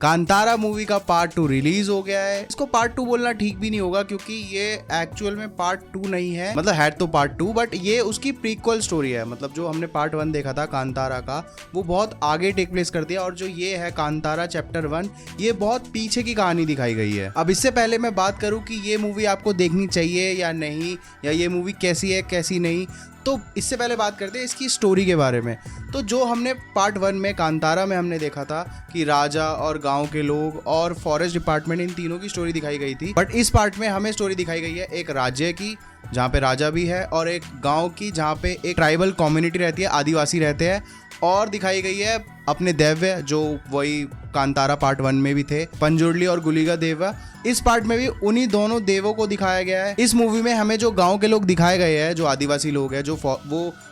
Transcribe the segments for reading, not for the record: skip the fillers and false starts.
Kantara movie का part 2 release हो गया है। इसको पार्ट 2 बोलना ठीक भी नहीं होगा क्योंकि ये एक्चुअल में पार्ट 2 नहीं है, मतलब है तो पार्ट 2 बट ये उसकी प्रीक्वल स्टोरी है। मतलब जो हमने पार्ट 1 देखा था कांतारा का वो बहुत आगे टेक प्लेस करती है और जो ये है कांतारा चैप्टर 1 ये बहुत पीछे की कहानी दिखाई गई है। अब इससे पहले मैं बात करूं कि ये मूवी आपको देखनी चाहिए या नहीं, या ये मूवी कैसी है कैसी नहीं, तो इससे पहले बात करते हैं इसकी स्टोरी के बारे में। तो जो हमने पार्ट 1 में कांतारा में हमने देखा था कि राजा और गांव के लोग और फॉरेस्ट डिपार्टमेंट इन तीनों की स्टोरी दिखाई गई थी, बट इस पार्ट में हमें स्टोरी दिखाई गई है एक राज्य की जहाँ पे राजा भी है और एक गांव की जहाँ पे एक ट्राइबल कम्युनिटी रहती है, आदिवासी रहते हैं, और दिखाई गई है अपने दैव्य जो वही कांतारा पार्ट 1 में भी थे, पंजुर्ली और गुलिगा देवा। इस पार्ट में भी उन्हीं दोनों देवों को दिखाया गया है। इस मूवी में हमें जो गांव के लोग दिखाए गए हैं, जो आदिवासी लोग हैं, जो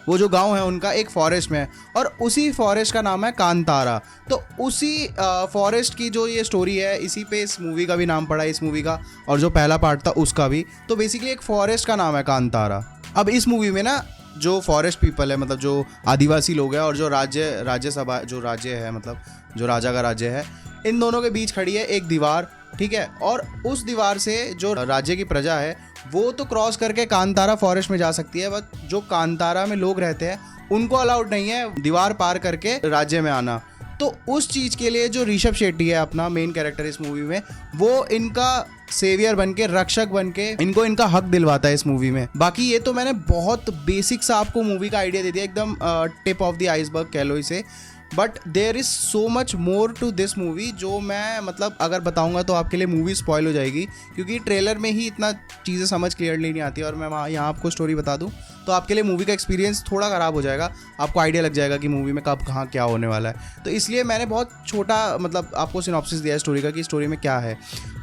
वो जो गांव है उनका एक फॉरेस्ट में है और उसी फॉरेस्ट का नाम है कांतारा। तो उसी फॉरेस्ट की जो ये स्टोरी है, इसी पे इस मूवी का भी नाम पड़ा है, इस मूवी का और जो पहला पार्ट था उसका भी। तो बेसिकली एक फॉरेस्ट का नाम है कांतारा। अब इस मूवी में ना जो फॉरेस्ट पीपल है, मतलब जो आदिवासी लोग हैं, और जो राज्यसभा जो राज्य है, मतलब जो राजा का राज्य है, इन दोनों के बीच खड़ी है एक दीवार, ठीक है। और उस दीवार से जो राज्य की प्रजा है वो तो क्रॉस करके कांतारा फॉरेस्ट में जा सकती है, बट जो कांतारा में लोग रहते हैं उनको अलाउड नहीं है दीवार पार करके राज्य में आना। तो उस चीज के लिए जो ऋषभ शेट्टी है अपना मेन कैरेक्टर इस मूवी में, वो इनका सेवियर बनके, रक्षक बनके इनको इनका हक दिलवाता है इस मूवी में। बाकी ये तो मैंने बहुत बेसिक सा आपको मूवी का आइडिया दे दिया, एकदम टिप ऑफ द आइसबर्ग कह लो इसे, but there is so much more to this movie जो मैं मतलब अगर बताऊंगा तो आपके लिए मूवी स्पॉइल हो जाएगी, क्योंकि ट्रेलर में ही इतना चीज़ें समझ क्लियरली नहीं आती, और मैं यहाँ आपको स्टोरी बता दूँ तो आपके लिए मूवी का एक्सपीरियंस थोड़ा ख़राब हो जाएगा। आपको आइडिया लग जाएगा कि मूवी में कब कहाँ क्या होने वाला है। तो इसलिए मैंने बहुत छोटा मतलब आपको सिनॉप्सिस दिया है स्टोरी का कि स्टोरी में क्या है,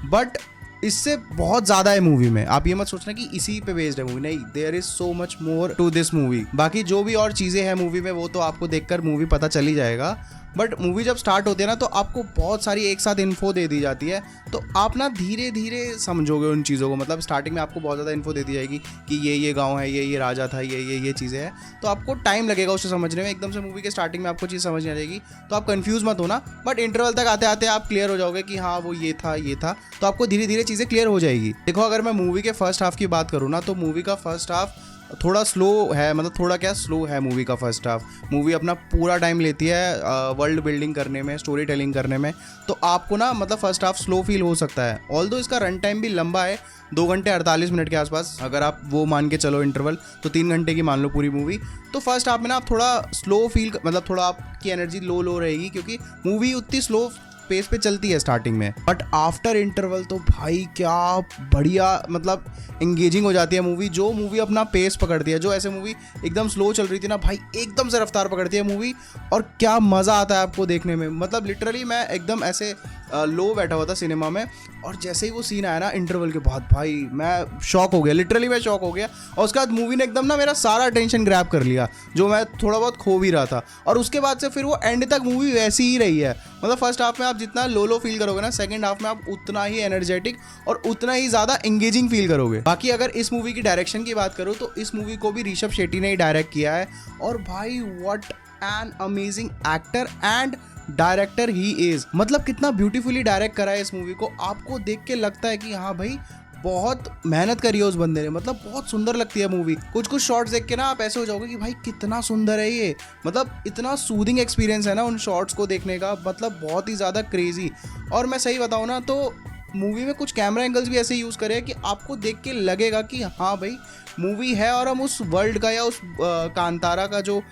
बट इससे बहुत ज़्यादा है मूवी में। आप ये मत सोचना कि इसी पे बेस्ड है मूवी, नहीं, there is so much more to this movie. बाकी जो भी और चीज़ें हैं मूवी में वो तो आपको देखकर मूवी पता चल ही जाएगा, बट मूवी जब स्टार्ट होती है ना तो आपको बहुत सारी एक साथ इन्फो दे दी जाती है, तो आप ना धीरे धीरे समझोगे उन चीज़ों को। मतलब स्टार्टिंग में आपको बहुत ज़्यादा इन्फो दे दी जाएगी कि ये गांव है, ये राजा था, ये चीज़ें हैं, तो आपको टाइम लगेगा उसे समझने में। एकदम से मूवी के स्टार्टिंग में आपको चीज़ समझ नहीं आ जाएगी, तो आप कंफ्यूज मत होना, बट इंटरवल तक आते आते आप क्लियर हो जाओगे कि हाँ वो ये था, तो आपको धीरे धीरे चीज़ें क्लियर हो जाएगी। देखो अगर मैं मूवी के फर्स्ट हाफ की बात करूँ ना, तो मूवी का फर्स्ट हाफ थोड़ा स्लो है, मतलब थोड़ा क्या स्लो है मूवी का फर्स्ट हाफ। मूवी अपना पूरा टाइम लेती है वर्ल्ड बिल्डिंग करने में, स्टोरी टेलिंग करने में, तो आपको ना मतलब फर्स्ट हाफ स्लो फील हो सकता है। ऑल्दो इसका रन टाइम भी लंबा है, 2 घंटे 48 मिनट के आसपास, अगर आप वो मान के चलो इंटरवल, तो 3 घंटे की मान लो पूरी मूवी। तो फर्स्ट हाफ में ना आप थोड़ा स्लो फील, मतलब थोड़ा आपकी एनर्जी लो रहेगी क्योंकि मूवी उतनी स्लो पेस पे चलती है स्टार्टिंग में, बट आफ्टर इंटरवल तो भाई क्या बढ़िया, मतलब एंगेजिंग हो जाती है मूवी। जो मूवी अपना पेस पकड़ती है, जो ऐसे मूवी एकदम स्लो चल रही थी ना भाई, एकदम से रफ्तार पकड़ती है मूवी, और क्या मज़ा आता है आपको देखने में। मतलब लिटरली मैं एकदम ऐसे लो बैठा हुआ था सिनेमा में, और जैसे ही वो सीन आया ना इंटरवल के बाद, भाई मैं शॉक हो गया, लिटरली मैं शॉक हो गया। और उसके बाद मूवी ने एकदम ना मेरा सारा अटेंशन ग्रैब कर लिया, जो मैं थोड़ा बहुत खो भी रहा था। और उसके बाद से फिर वो एंड तक मूवी वैसी ही रही है। मतलब फर्स्ट हाफ में आप जितना लो फील करोगे ना, सेकंड हाफ में आप उतना ही एनर्जेटिक और उतना ही ज़्यादा एंगेजिंग फील करोगे। बाकी अगर इस मूवी की डायरेक्शन की बात करूँ तो इस मूवी को भी ऋषभ शेट्टी ने ही डायरेक्ट किया है, और भाई what an amazing actor and director he is. मतलब कितना ब्यूटीफुली डायरेक्ट करा है इस मूवी को, आपको देख के लगता है कि हाँ भाई बहुत मेहनत करी है उस बंदे ने। मतलब बहुत सुंदर लगती है मूवी। कुछ शॉट्स देख के ना आप ऐसे हो जाओगे कि भाई कितना सुंदर है ये, मतलब इतना सूदिंग एक्सपीरियंस है ना उन शॉट्स को देखने का, मतलब बहुत ही ज़्यादा क्रेजी। और मैं सही बताऊँ ना तो मूवी में कुछ कैमरा एंगल्स भी ऐसे यूज़ करे हैं कि आपको देख के लगेगा कि हाँ भाई मूवी है और हम उस वर्ल्ड का या उस कांतारा का जो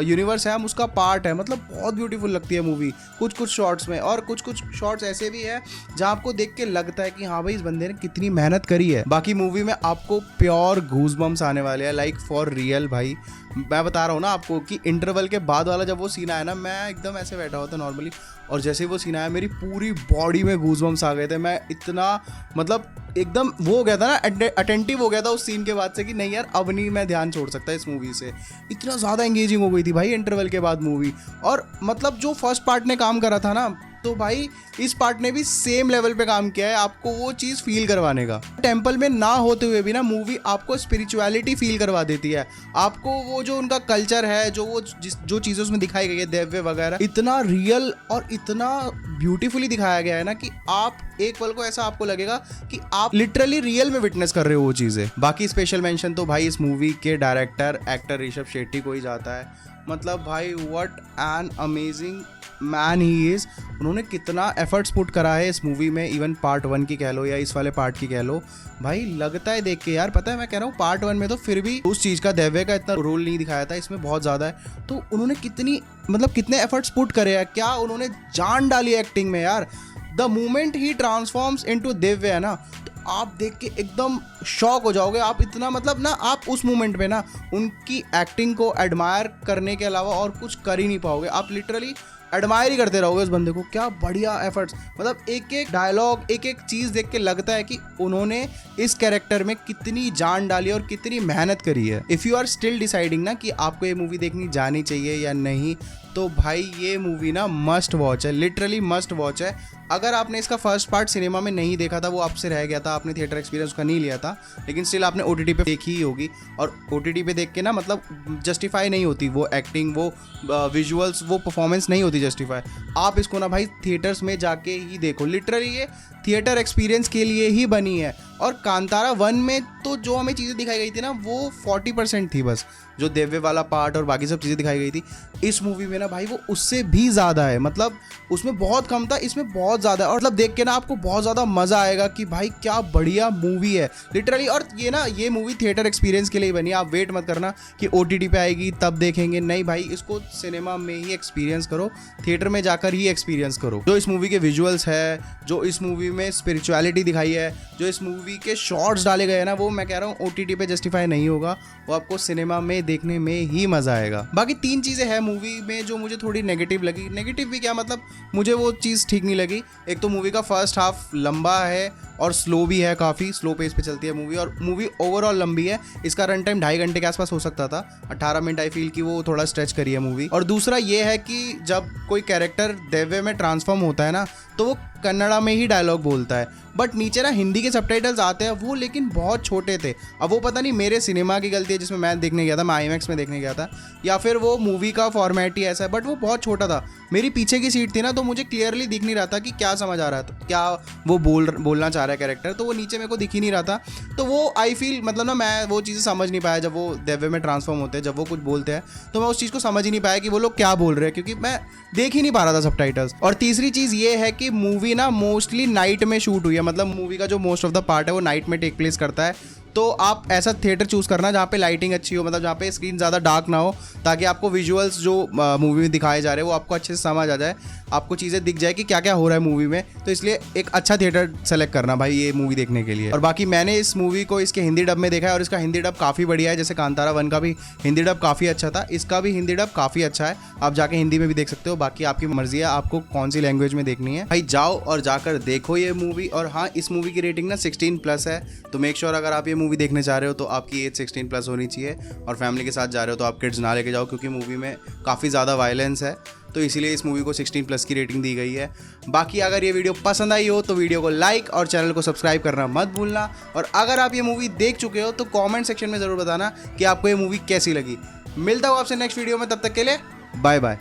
यूनिवर्स है हम उसका पार्ट है। मतलब बहुत ब्यूटीफुल लगती है मूवी कुछ शॉट्स में, और कुछ शॉट्स ऐसे भी है जहाँ आपको देख के लगता है कि हाँ भाई इस बंदे ने कितनी मेहनत करी है। बाकी मूवी में आपको प्योर गूज़बम्स आने वाले हैं, लाइक फॉर रियल भाई। मैं बता रहा हूँ ना आपको कि इंटरवल के बाद वाला जब वो सीन आया ना, मैं एकदम ऐसे बैठा हुआ था नॉर्मली, और जैसे ही वो सीन आया मेरी पूरी बॉडी में गूज़बम्स आ गए थे। मैं इतना मतलब एकदम वो हो गया था ना, अटेंटिव हो गया था उस सीन के बाद से कि नहीं यार अब नहीं मैं ध्यान छोड़ सकता इस मूवी से। इतना ज़्यादा एंगेजिंग हो गई थी भाई इंटरवल के बाद मूवी। और मतलब जो फर्स्ट पार्ट ने काम करा था ना, तो भाई इस पार्ट ने भी सेम लेवल पे काम किया है आपको वो चीज़ फील करवाने का। टेम्पल में ना होते हुए भी ना मूवी आपको स्पिरिचुअलिटी फील करवा देती है, आपको वो जो उनका कल्चर है, जो चीज़ें उसमें दिखाई गई है, देव्य वगैरह, इतना रियल और इतना ब्यूटीफुली दिखाया गया है ना कि आप एक पल को ऐसा आपको लगेगा कि आप लिटरली रियल में विटनेस कर रहे हो वो चीज़ें। बाकी स्पेशल मेंशन तो भाई इस मूवी के डायरेक्टर एक्टर ऋषभ शेट्टी को ही जाता है। मतलब भाई what an amazing man he is. उन्होंने कितना एफर्ट्स पुट करा है इस मूवी में, इवन पार्ट 1 की कह लो या इस वाले पार्ट की कह लो। भाई लगता है देख के यार, पता है मैं कह रहा हूँ पार्ट 1 में तो फिर भी उस चीज़ का दैव्य का इतना रोल नहीं दिखाया था, इसमें बहुत ज़्यादा है। तो उन्होंने कितने एफर्ट्स पुट करे हैं, क्या उन्होंने जान डाली एक्टिंग में यार। The moment he transforms into Divya है ना, तो आप देख के एकदम शॉक हो जाओगे। आप इतना ना आप उस मोमेंट में ना उनकी एक्टिंग को एडमायर करने के अलावा और कुछ कर ही नहीं पाओगे। आप लिटरली एडमायर ही करते रहोगे उस बंदे को। क्या बढ़िया एफर्ट्स, मतलब एक एक डायलॉग, एक एक चीज़ देख के लगता है कि उन्होंने इस कैरेक्टर में कितनी जान डाली और कितनी मेहनत करी है। If you are still deciding ना कि आपको ये मूवी देखनी जानी चाहिए या नहीं, तो भाई ये मूवी ना मस्ट वॉच है, लिटरली मस्ट वॉच है। अगर आपने इसका फर्स्ट पार्ट सिनेमा में नहीं देखा था, वो आपसे रह गया था, आपने थिएटर एक्सपीरियंस उसका नहीं लिया था, लेकिन स्टिल आपने OTT पे देखी ही होगी, और OTT पे देख के ना मतलब जस्टिफाई नहीं होती वो एक्टिंग, वो विजुअल्स, वो परफॉर्मेंस नहीं होती जस्टिफाई। आप इसको ना भाई थिएटर्स में जाके ही देखो, लिटरली ये थिएटर एक्सपीरियंस के लिए ही बनी है। और कांतारा 1 में तो जो हमें चीज़ें दिखाई गई थी ना वो 40% थी बस, जो देव्य वाला पार्ट और बाकी सब चीज़ें दिखाई गई थी। इस मूवी में ना भाई वो उससे भी ज़्यादा है, मतलब उसमें बहुत कम था, इसमें बहुत ज़्यादा है। और मतलब देख के ना आपको बहुत ज़्यादा मज़ा आएगा कि भाई क्या बढ़िया मूवी है लिटरली। और ये मूवी थिएटर एक्सपीरियंस के लिए बनी है। आप वेट मत करना कि OTT पे आएगी तब देखेंगे, नहीं भाई, इसको सिनेमा में ही एक्सपीरियंस करो, थिएटर में जाकर ही एक्सपीरियंस करो। जो इस मूवी के विजुअल्स है, जो इस मूवी में स्पिरिचुअलिटी दिखाई है, जो इस मूवी के शॉर्ट्स डाले गए हैं ना, वो मैं कह रहा हूँ OTT पे जस्टिफाई नहीं होगा, वो आपको सिनेमा में देखने में ही मज़ा आएगा। बाकी 3 चीज़ें हैं मूवी में जो मुझे थोड़ी नेगेटिव लगी। नेगेटिव भी क्या, मतलब मुझे वो चीज़ ठीक नहीं लगी। एक तो मूवी का फर्स्ट हाफ लंबा है और स्लो भी है, काफ़ी स्लो पेस पे चलती है मूवी, और मूवी ओवरऑल लंबी है। इसका रन टाइम 2.5 घंटे के आसपास हो सकता था, 18 मिनट आई फील कि वो थोड़ा स्ट्रेच करी है मूवी। और दूसरा ये है कि जब कोई कैरेक्टर देव्य में ट्रांसफॉर्म होता है ना, तो वो कन्नड़ा में ही डायलॉग बोलता है, बट नीचे ना हिंदी के सबटाइटल्स आते हैं, वो लेकिन बहुत छोटे थे। अब वो पता नहीं मेरे सिनेमा की गलती है जिसमें मैं देखने गया था, मैं IMAX में देखने गया था, या फिर वो मूवी का फॉर्मेट ही ऐसा है, बट वो बहुत छोटा था। मेरी पीछे की सीट थी ना, तो मुझे क्लियरली दिख नहीं रहा था कि क्या समझ आ रहा था, क्या वो बोलना चाह रहा है कैरेक्टर, तो वो नीचे मेरे को दिख ही नहीं रहा था। तो वो आई फील, मतलब ना मैं वो चीज़ें समझ नहीं पाया। जब वो देव्य में ट्रांसफॉर्म होते हैं, जब वो कुछ बोलते हैं, तो मैं उस चीज़ को समझ ही नहीं पाया कि वो लोग क्या बोल रहे हैं, क्योंकि मैं देख ही नहीं पा रहा था सबटाइटल्स। और तीसरी चीज़ ये है कि मूवी ना मोस्टली नाइट में शूट हुई है, मतलब मूवी का जो मोस्ट ऑफ द पार्ट है वो नाइट में टेक प्लेस करता है। तो आप ऐसा थिएटर चूज़ करना जहाँ पे लाइटिंग अच्छी हो, मतलब जहाँ पे स्क्रीन ज़्यादा डार्क ना हो, ताकि आपको विजुअल्स जो मूवी में दिखाए जा रहे हैं वो आपको अच्छे से समझ आ जाए, आपको चीज़ें दिख जाए कि क्या क्या हो रहा है मूवी में। तो इसलिए एक अच्छा थिएटर सेलेक्ट करना भाई ये मूवी देखने के लिए। और बाकी मैंने इस मूवी को इसके हिंदी डब में देखा है, और इसका हिंदी डब काफ़ी बढ़िया है। जैसे कांतारा 1 का भी हिंदी डब काफ़ी अच्छा था, इसका भी हिंदी डब काफ़ी अच्छा है। आप जाके हिंदी में भी देख सकते हो, बाकी आपकी मर्जी है आपको कौन सी लैंग्वेज में देखनी है। भाई जाओ और जाकर देखो ये मूवी। और हाँ, इस मूवी की रेटिंग ना 16+ है, तो मेक श्योर अगर आप ये मूवी देखने जा रहे हो तो आपकी एज 16+ होनी चाहिए। और फैमिली के साथ जा रहे हो तो आप किड्स ना लेके जाओ, क्योंकि मूवी में काफ़ी ज़्यादा वायलेंस है, तो इसीलिए इस मूवी को 16+ की रेटिंग दी गई है। बाकी अगर ये वीडियो पसंद आई हो तो वीडियो को लाइक और चैनल को सब्सक्राइब करना मत भूलना। और अगर आप ये मूवी देख चुके हो तो कमेंट सेक्शन में ज़रूर बताना कि आपको ये मूवी कैसी लगी। मिलता हूँ आपसे नेक्स्ट वीडियो में, तब तक के लिए बाय बाय।